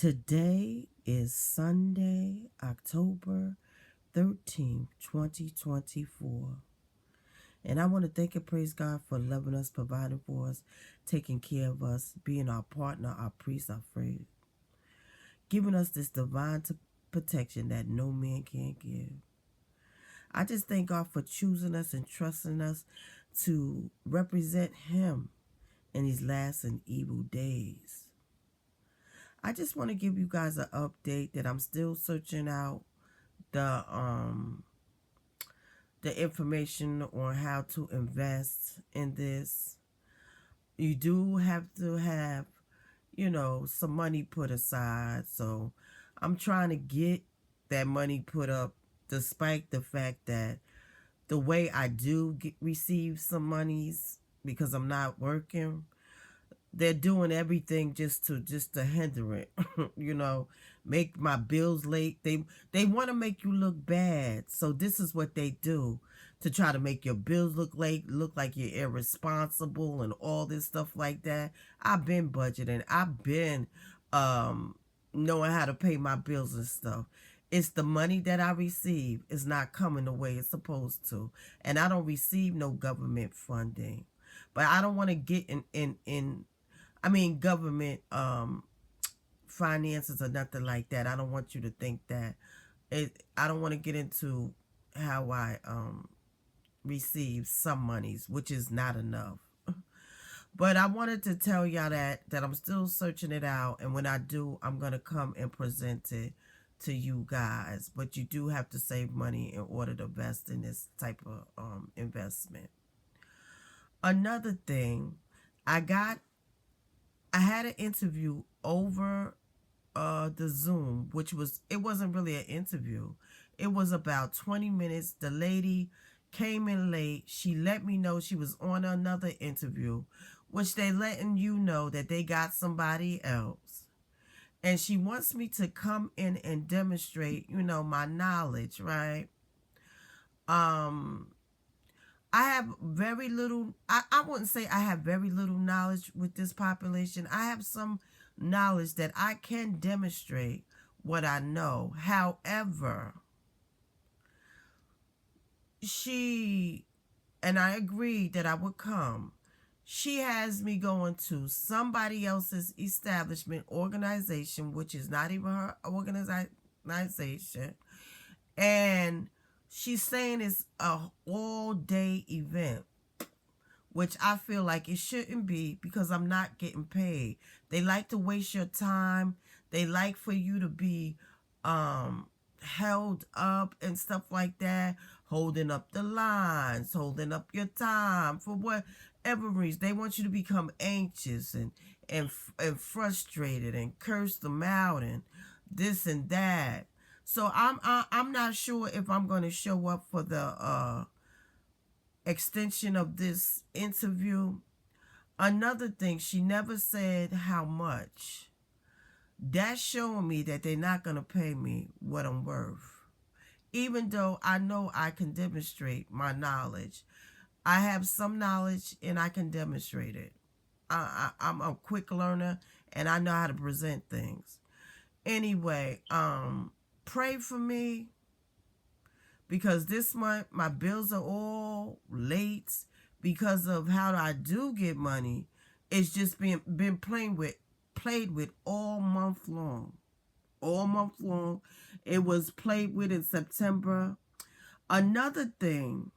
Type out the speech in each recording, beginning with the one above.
Today is Sunday, October 13th, 2024. And I want to thank and praise God for loving us, providing for us, taking care of us, being our partner, our priest, our friend, giving us this divine protection that no man can give. I just thank God for choosing us and trusting us to represent Him in these last and evil days. I just want to give you guys an update that I'm still searching out the the information on how to invest in this. You do have to have, some money put aside. So I'm trying to get that money put up despite the fact that the way I do receive some monies because I'm not working, they're doing everything just to hinder it. Make my bills late. They want to make you look bad. So this is what they do to try to make your bills look late, look like you're irresponsible and all this stuff like that. I've been budgeting. I've been knowing how to pay my bills and stuff. It's the money that I receive is not coming the way it's supposed to. And I don't receive no government funding. But I don't want to get in government finances or nothing like that. I don't want you to think that. I don't want to get into how I receive some monies, which is not enough. But I wanted to tell y'all that I'm still searching it out, and when I do, I'm gonna come and present it to you guys. But you do have to save money in order to invest in this type of investment. Another thing, I had an interview over the Zoom, it wasn't really an interview. It was about 20 minutes. The lady came in late. She let me know she was on another interview, which they letting you know that they got somebody else. And she wants me to come in and demonstrate, my knowledge, right? I have very little, I wouldn't say I have very little knowledge with this population. I have some knowledge that I can demonstrate what I know. However, and I agreed that I would come. She has me going to somebody else's establishment, organization, which is not even her organization. And she's saying it's a all-day event, which I feel like it shouldn't be because I'm not getting paid. They like to waste your time. They like for you to be held up and stuff like that, holding up the lines, holding up your time for whatever reason. They want you to become anxious and frustrated and curse them out and this and that. So I'm not sure if I'm going to show up for the extension of this interview. Another thing, she never said how much. That's showing me that they're not going to pay me what I'm worth. Even though I know I can demonstrate my knowledge. I have some knowledge and I can demonstrate it. I'm a quick learner and I know how to present things. Anyway, pray for me because this month my bills are all late because of how I do get money. It's just been played with all month long. All month long. It was played with in September. Another thing,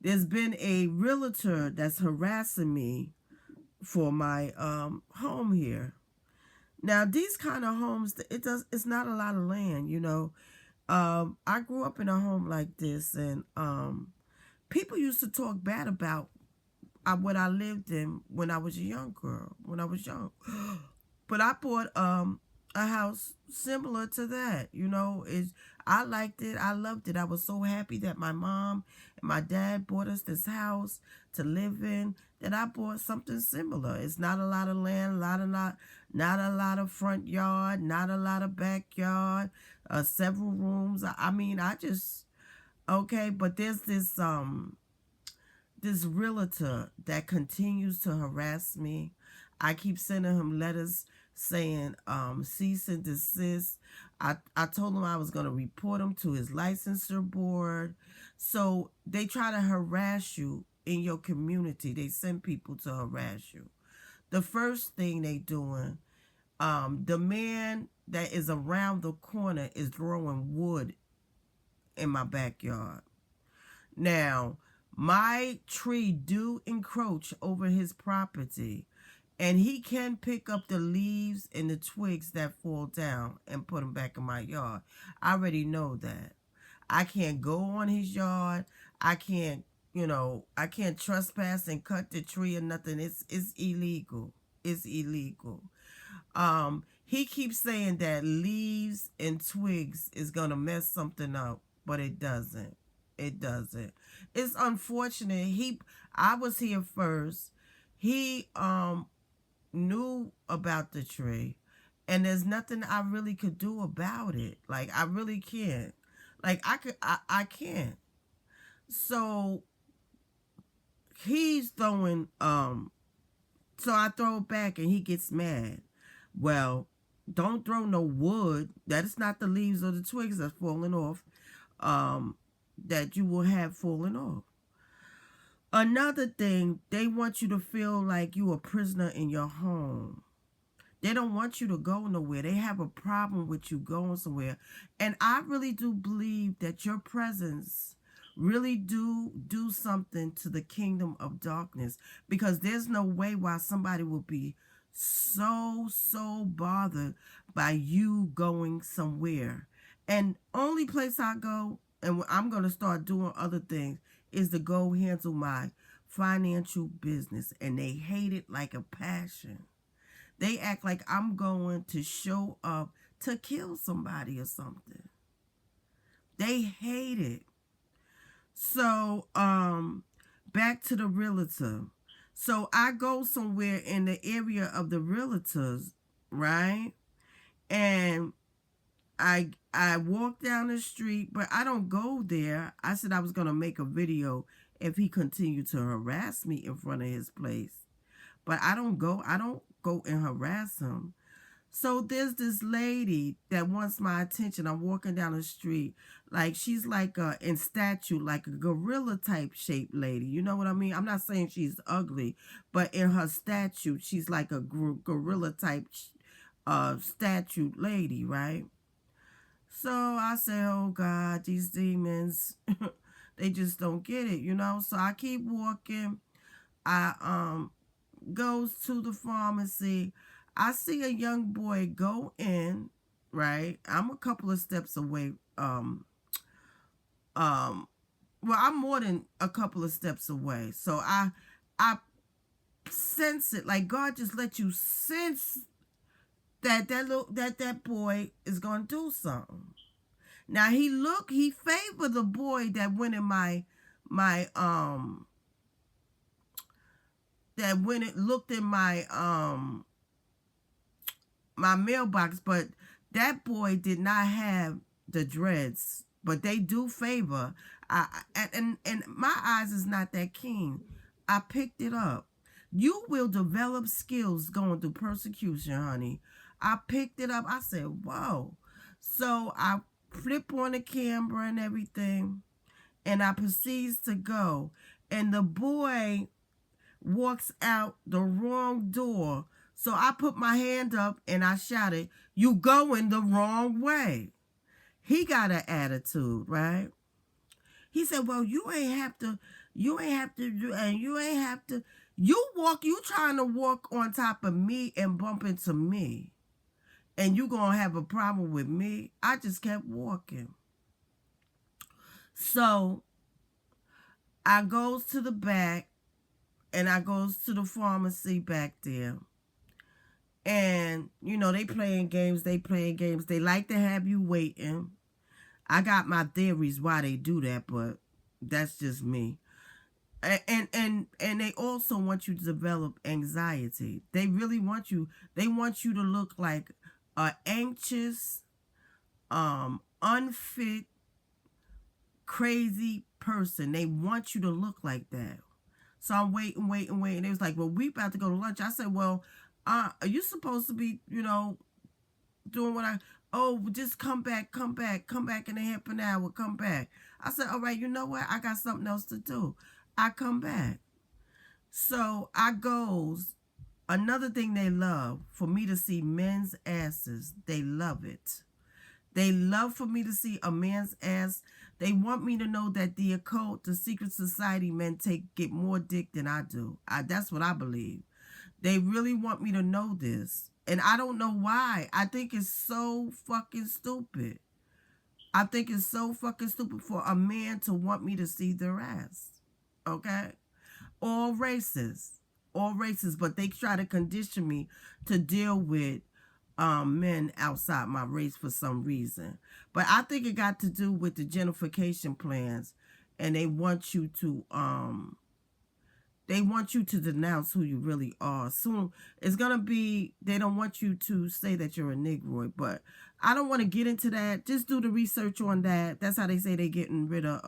there's been a realtor that's harassing me for my home here. Now these kind of homes, it's not a lot of land, I grew up in a home like this, and people used to talk bad about what I lived in when I was a young girl, when I was young. But I bought a house similar to that. I liked it. I loved it. I was so happy that my mom and my dad bought us this house to live in, that I bought something similar. It's not a lot of land, not a lot of front yard, not a lot of backyard, several rooms. Okay, but there's this realtor that continues to harass me. I keep sending him letters saying cease and desist. I told him I was going to report him to his licensure board. So they try to harass you in your community. They send people to harass you. The first thing they doing, the man that is around the corner is throwing wood in my backyard. Now, my tree do encroach over his property, and he can pick up the leaves and the twigs that fall down and put them back in my yard. I already know that. I can't go on his yard. I can't, I can't trespass and cut the tree or nothing. It's illegal. It's illegal. He keeps saying that leaves and twigs is gonna mess something up, but it doesn't. It doesn't. It's unfortunate. I was here first. He knew about the tree, and there's nothing I really could do about it. Like, I really can't. Like, I can't. So he's throwing so I throw it back and he gets mad. Well, don't throw no wood. That is not the leaves or the twigs that's falling off, that you will have falling off. Another thing, they want you to feel like you a prisoner in your home. They don't want you to go nowhere. They have a problem with you going somewhere. And I really do believe that your presence really do something to the kingdom of darkness, because there's no way why somebody will be so bothered by you going somewhere. And only place I go, and I'm going to start doing other things, is to go handle my financial business. And they hate it like a passion. They act like I'm going to show up to kill somebody or something. They hate it. So, back to the realtor. So I go somewhere in the area of the realtors, right? And I walk down the street, but I don't go there. I said I was going to make a video if he continued to harass me in front of his place. But I don't go and harass him. So there's this lady that wants my attention. I'm walking down the street. Like, she's like in statue, like a gorilla type shaped lady. You know what I mean? I'm not saying she's ugly, but in her statue, she's like a gorilla type statue lady, right? So I say, oh God, these demons, they just don't get it, So I keep walking. I goes to the pharmacy. I see a young boy go in, right? I'm a couple of steps away. Well, I'm more than a couple of steps away. So I sense it. Like, God just let you sense that boy is gonna do something. Now he favored the boy that went in looked in my mailbox, but that boy did not have the dreads, but they do favor. And my eyes is not that keen. I picked it up. You will develop skills going through persecution, honey. I picked it up. I said, whoa. So I flip on the camera and everything, and I proceeds to go. And the boy walks out the wrong door. So I put my hand up and I shouted, you going the wrong way. He got an attitude, right? He said, well, you ain't have to do, and you ain't have to, you trying to walk on top of me and bump into me, and you gonna have a problem with me. I just kept walking. So I goes to the back, and I goes to the pharmacy back there. And, they playing games. They like to have you waiting. I got my theories why they do that, but that's just me. And they also want you to develop anxiety. They really want you. They want you to look like an anxious, unfit, crazy person. They want you to look like that. So I'm waiting. They was like, well, we about to go to lunch. I said, well, are you supposed to be, doing what oh, just come back, come back in a half an hour, come back. I said, all right, you know what? I got something else to do. I come back. So I goes. Another thing they love, for me to see men's asses. They love it. They love for me to see a man's ass. They want me to know that the occult, the secret society men get more dick than I do. That's what I believe. They really want me to know this. And I don't know why. I think it's so fucking stupid. I think it's so fucking stupid for a man to want me to see their ass. Okay? All races. All races. But they try to condition me to deal with men outside my race for some reason. But I think it got to do with the gentrification plans, and they want you to denounce who you really are. Soon it's gonna be, they don't want you to say that you're a Negroid, but I don't want to get into that. Just do the research on that. That's how they say they're getting rid of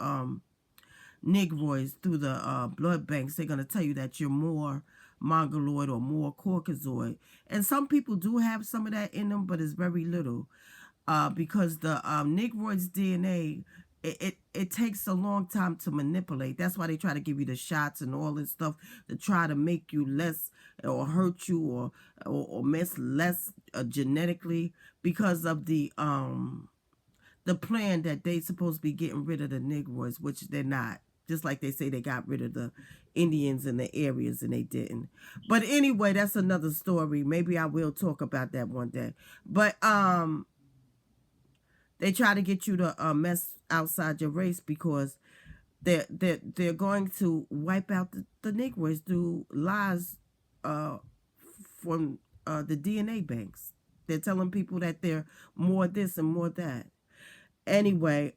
Negroids through the blood banks. They're gonna tell you that you're more Mongoloid or more Caucasoid, and some people do have some of that in them, but it's very little, because the Negroid's DNA, it takes a long time to manipulate. That's why they try to give you the shots and all this stuff to try to make you less or hurt you or mess less genetically, because of the plan that they supposed to be getting rid of the Negroids, which they're not. Just like they say they got rid of the Indians in the areas, and they didn't. But anyway, that's another story. Maybe I will talk about that one day. But they try to get you to mess outside your race, because they're going to wipe out the Negroids through lies from the DNA banks. They're telling people that they're more this and more that. Anyway,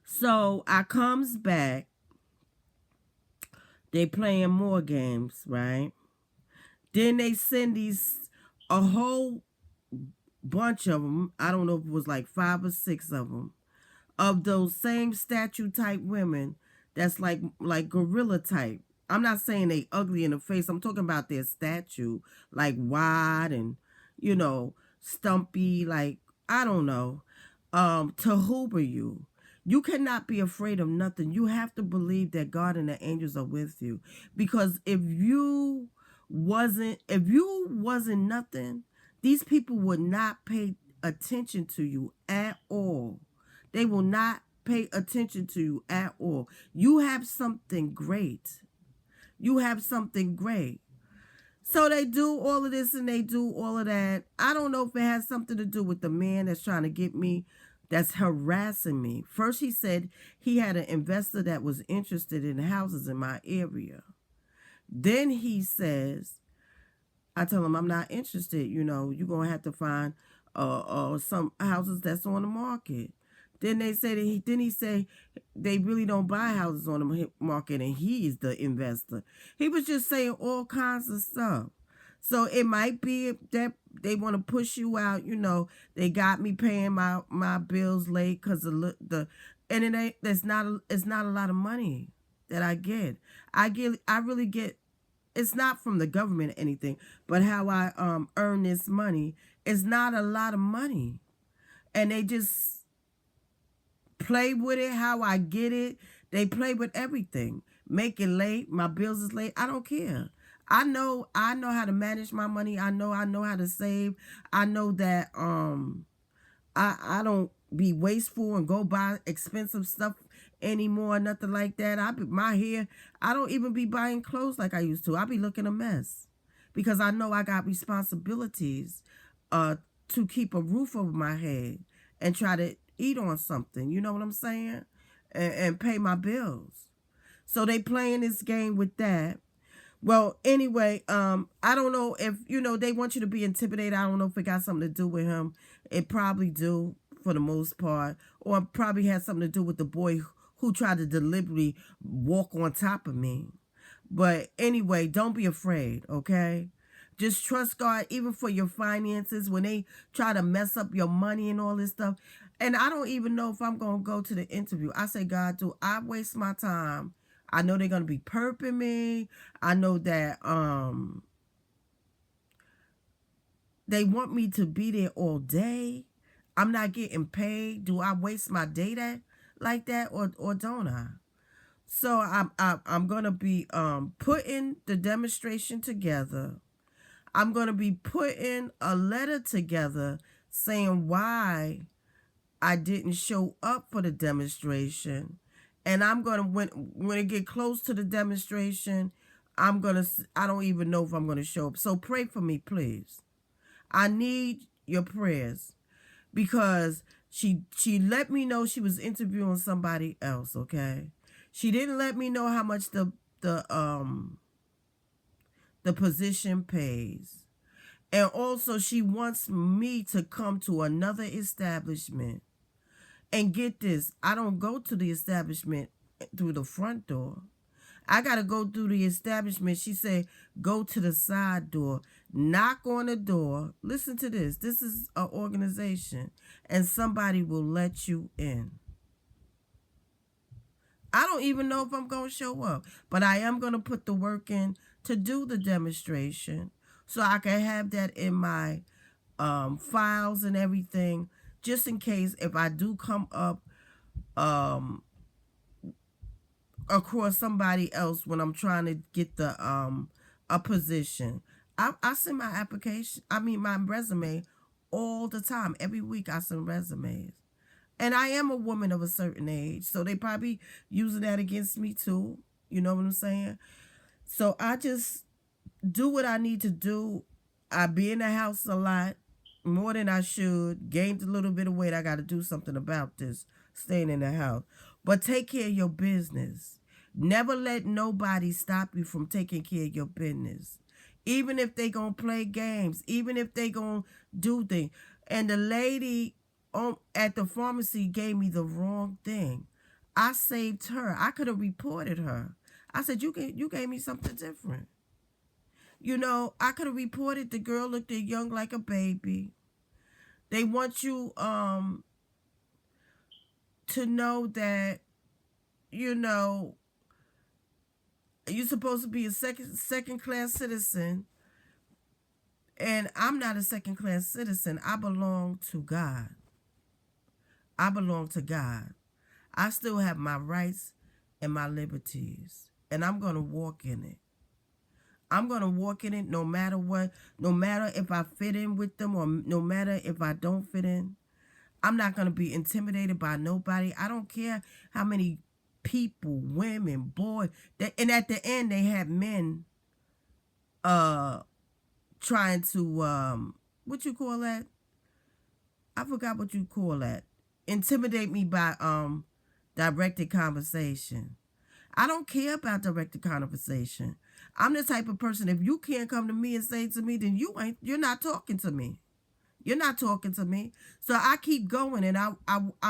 so I comes back. They playing more games, right? Then they send a whole bunch of them. I don't know if it was like 5 or 6 of them, of those same statue type women that's like gorilla type. I'm not saying they ugly in the face. I'm talking about their statue, like wide and, stumpy, like, I don't know, to hoover you. You cannot be afraid of nothing. You have to believe that God and the angels are with you. Because if you wasn't nothing, these people would not pay attention to you at all. They will not pay attention to you at all. You have something great. You have something great. So they do all of this and they do all of that. I don't know if it has something to do with the man that's trying to get me, that's harassing me. First, he said he had an investor that was interested in houses in my area. Then he says, I tell him I'm not interested. You're going to have to find some houses that's on the market. Then he said they really don't buy houses on the market, and he's the investor. He was just saying all kinds of stuff. So it might be that they want to push you out. They got me paying my bills late because it's not a lot of money that I get. I really get. It's not from the government or anything, but how I earn this money is not a lot of money, and they just play with it. How I get it, they play with everything. Make it late. My bills is late. I don't care. I know how to manage my money. I know how to save. I know that I don't be wasteful and go buy expensive stuff anymore, nothing like that. My hair, I don't even be buying clothes like I used to. I be looking a mess because I know I got responsibilities to keep a roof over my head and try to eat on something. You know what I'm saying? And pay my bills. So they playing this game with that. Well, anyway, I don't know if, they want you to be intimidated. I don't know if it got something to do with him. It probably do for the most part. Or it probably has something to do with the boy who tried to deliberately walk on top of me. But anyway, don't be afraid, okay? Just trust God, even for your finances, when they try to mess up your money and all this stuff. And I don't even know if I'm going to go to the interview. I say, God, do I waste my time? I know they're going to be perping me. I know that They want me to be there all day. I'm not getting paid. Do I waste my day like that, or don't I? So I'm gonna be putting the demonstration together. I'm gonna be putting a letter together saying why I didn't show up for the demonstration, and I'm gonna when it get close to the demonstration, I don't even know if I'm gonna show up. So pray for me, please. I need your prayers because she let me know she was interviewing somebody else. Okay, she didn't let me know how much the position pays, and also she wants me to come to another establishment. And get this, I don't go to the establishment through the front door. I got to go through the establishment. She said, go to the side door, knock on the door. Listen to this. This is an organization, and somebody will let you in. I don't even know if I'm going to show up, but I am going to put the work in to do the demonstration so I can have that in my files and everything, just in case if I do come up across somebody else when I'm trying to get the a position. I send my application, my resume all the time. Every week I send resumes. And I am a woman of a certain age, so they probably using that against me too. You know what I'm saying? So I just do what I need to do. I be in the house a lot, more than I should. Gained a little bit of weight. I got to do something about this, staying in the house. But take care of your business. Never let nobody stop you from taking care of your business. Even if they gonna play games, even if they gonna do things. And the lady at the pharmacy gave me the wrong thing. I saved her. I could have reported her. I said, you gave me something different. You know, I could have reported the girl looked young like a baby. They want you to know that, you know, you're supposed to be a second class citizen. And I'm not a second class citizen. I belong to God. I belong to God. I still have my rights and my liberties. And I'm going to walk in it. I'm going to walk in it no matter what. No matter if I fit in with them or no matter if I don't fit in. I'm not going to be intimidated by nobody. I don't care how many people, women, boys. And at the end, they have men trying to, what you call that? I forgot what you call that. Intimidate me by directed conversation. I don't care about directed conversation. I'm the type of person, if you can't come to me and say to me, then you're not talking to me. You're not talking to me. So I keep going and I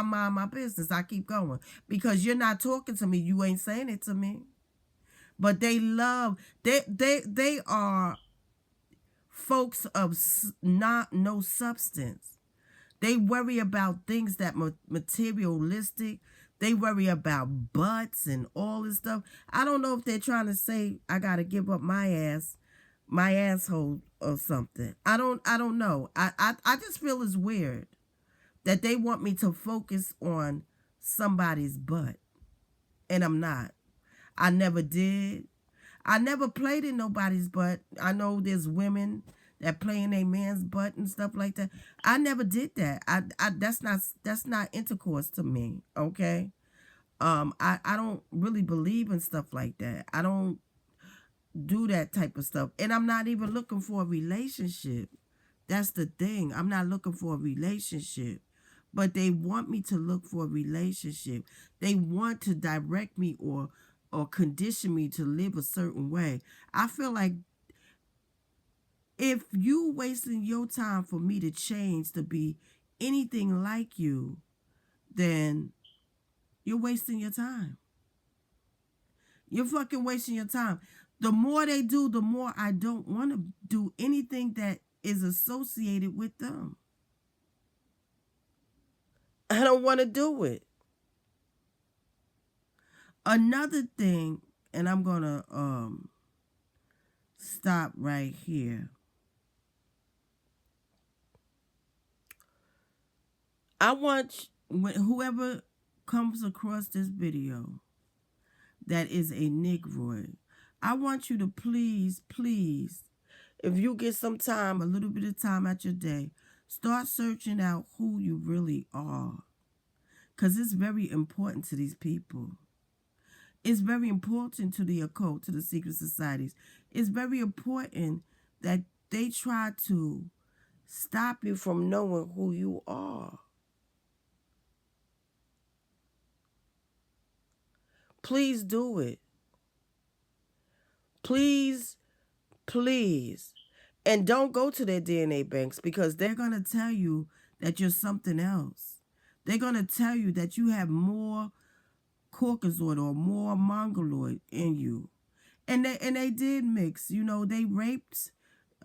mind my business. I keep going. Because you're not talking to me. You ain't saying it to me. But they are folks of no substance. They worry about things that materialistic. They worry about butts and all this stuff. I don't know if they're trying to say I gotta give up my asshole or something. I don't know. I just feel it's weird that they want me to focus on somebody's butt. And I'm not. I never did. I never played in nobody's butt. I know there's women that play in a man's butt and stuff like that. I never did that. That's not intercourse to me. Okay. I don't really believe in stuff like that. I don't do that type of stuff. And I'm not even looking for a relationship. That's the thing. I'm not looking for a relationship. But they want me to look for a relationship. They want to direct me or condition me to live a certain way. I feel like if you wasting your time for me to change to be anything like you, then you're wasting your time. You're fucking wasting your time. The more they do, the more I don't want to do anything that is associated with them. I don't want to do it. Another thing, and I'm going to stop right here. I want whoever comes across this video that is a Negroid, I want you to please, please, if you get some time, a little bit of time out your day, start searching out who you really are. Because it's very important to these people. It's very important to the occult, to the secret societies. It's very important that they try to stop you from knowing who you are. Please do it. Please, please. And don't go to their DNA banks because they're going to tell you that you're something else. They're going to tell you that you have more Caucasoid or more Mongoloid in you. And they did mix. You know, they raped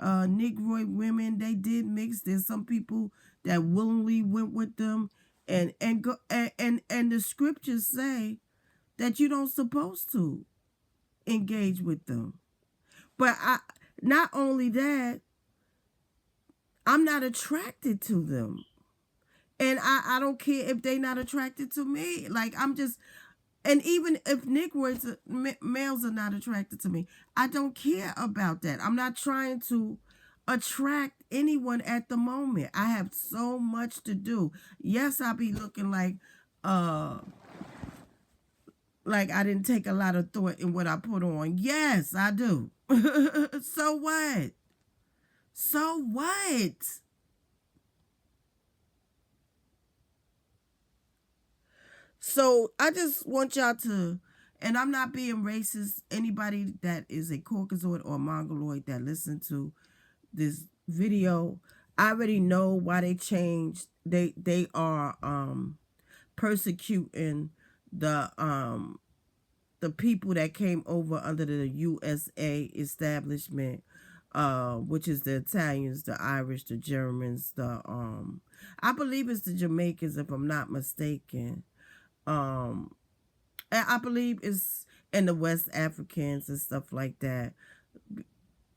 Negroid women. They did mix. There's some people that willingly went with them. And the scriptures say that you don't supposed to engage with them. But not only that, I'm not attracted to them. And I don't care if they not attracted to me. Like, I'm just, and even if Negroids, males are not attracted to me, I don't care about that. I'm not trying to attract anyone at the moment. I have so much to do. Yes, I'll be looking like I didn't take a lot of thought in what I put on. Yes, I do. So what? So what? So I just want y'all to, and I'm not being racist, anybody that is a Caucasoid or Mongoloid that listen to this video, I already know why they changed. They are persecuting the people that came over under the USA establishment, which is the Italians, the Irish, the Germans, the I believe it's the Jamaicans, if I'm not mistaken. And I believe it's in the West Africans and stuff like that.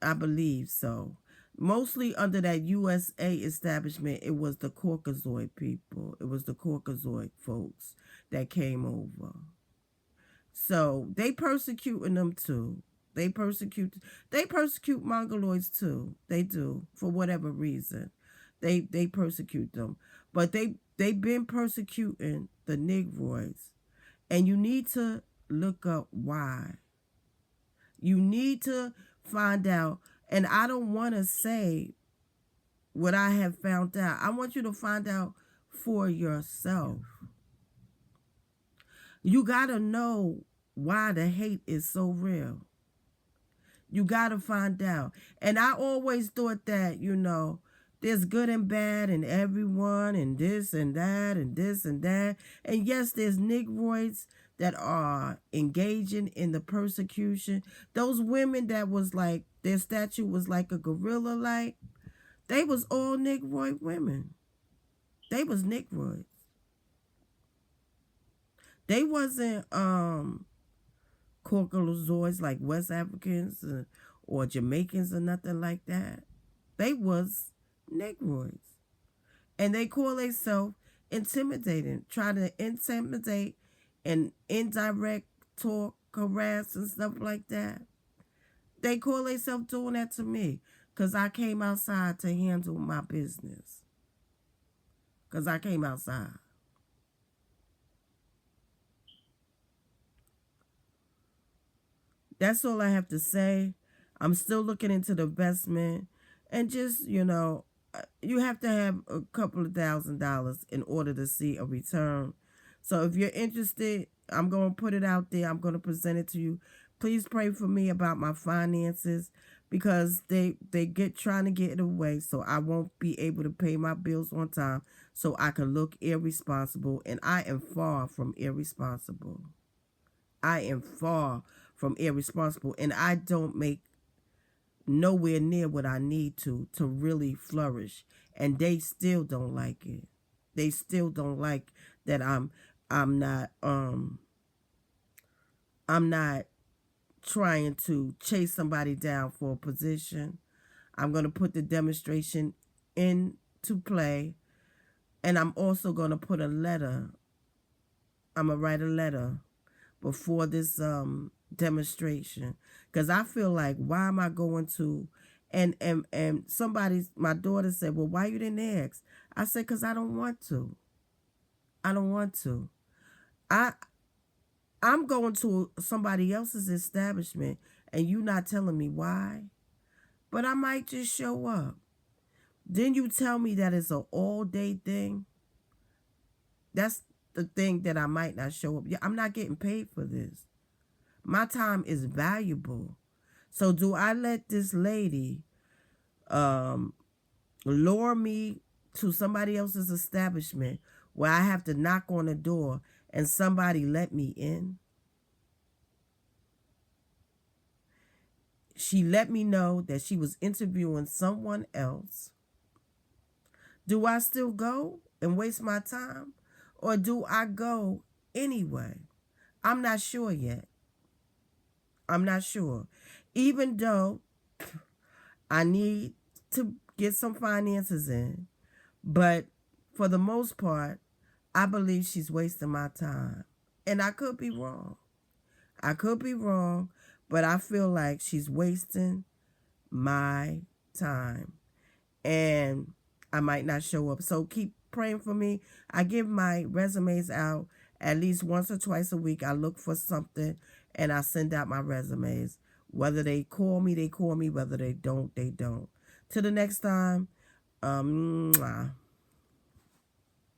I believe so. Mostly under that USA establishment, it was the Caucasoid people. It was the Caucasoid folks that came over. So they persecuting them too. They persecute Mongoloids too. They do, for whatever reason. They persecute them. But they've been persecuting the Negroids. And you need to look up why. You need to find out. And I don't want to say what I have found out. I want you to find out for yourself. You got to know why the hate is so real. You got to find out. And I always thought that, you know, there's good and bad in everyone and this and that and this and that. And yes, there's Negroids that are engaging in the persecution. Those women that was like, their statue was like a gorilla, like, they was all Negroid women. They was Negroids. They wasn't Caucasoids like West Africans or Jamaicans or nothing like that. They was Negroids. And they call themselves intimidating, trying to intimidate and indirect talk, harass and stuff like that. They call themselves doing that to me because I came outside to handle my business. Because I came outside. That's all I have to say. I'm still looking into the investment. And just, you know, you have to have a couple of $1,000s in order to see a return. So if you're interested, I'm going to put it out there. I'm going to present it to you. Please pray for me about my finances because they trying to get it away so I won't be able to pay my bills on time so I can look irresponsible. And I am far from irresponsible. I am far from irresponsible. And I don't make nowhere near what I need to really flourish. And they still don't like it. They still don't like that I'm not trying to chase somebody down for a position. I'm going to put the demonstration into play. And I'm also going to put a letter. I'm going to write a letter before this demonstration, because I feel like, why am I going to, and my daughter said, well, why you didn't ask? I said, because I don't want to. I don't want to. I'm going to somebody else's establishment and you not telling me why, but I might just show up. Then you tell me that it's an all-day thing. That's the thing, that I might not show up. Yeah, I'm not getting paid for this. My time is valuable. So do I let this lady lure me to somebody else's establishment where I have to knock on the door and somebody let me in? She let me know that she was interviewing someone else. Do I still go and waste my time? Or do I go anyway? I'm not sure yet. I'm not sure. Even though I need to get some finances in, but for the most part, I believe she's wasting my time. And I could be wrong. I could be wrong, but I feel like she's wasting my time. And I might not show up. So keep praying for me. I give my resumes out at least once or twice a week. I look for something and I send out my resumes. Whether they call me, they call me. Whether they don't, they don't. Till the next time, mwah.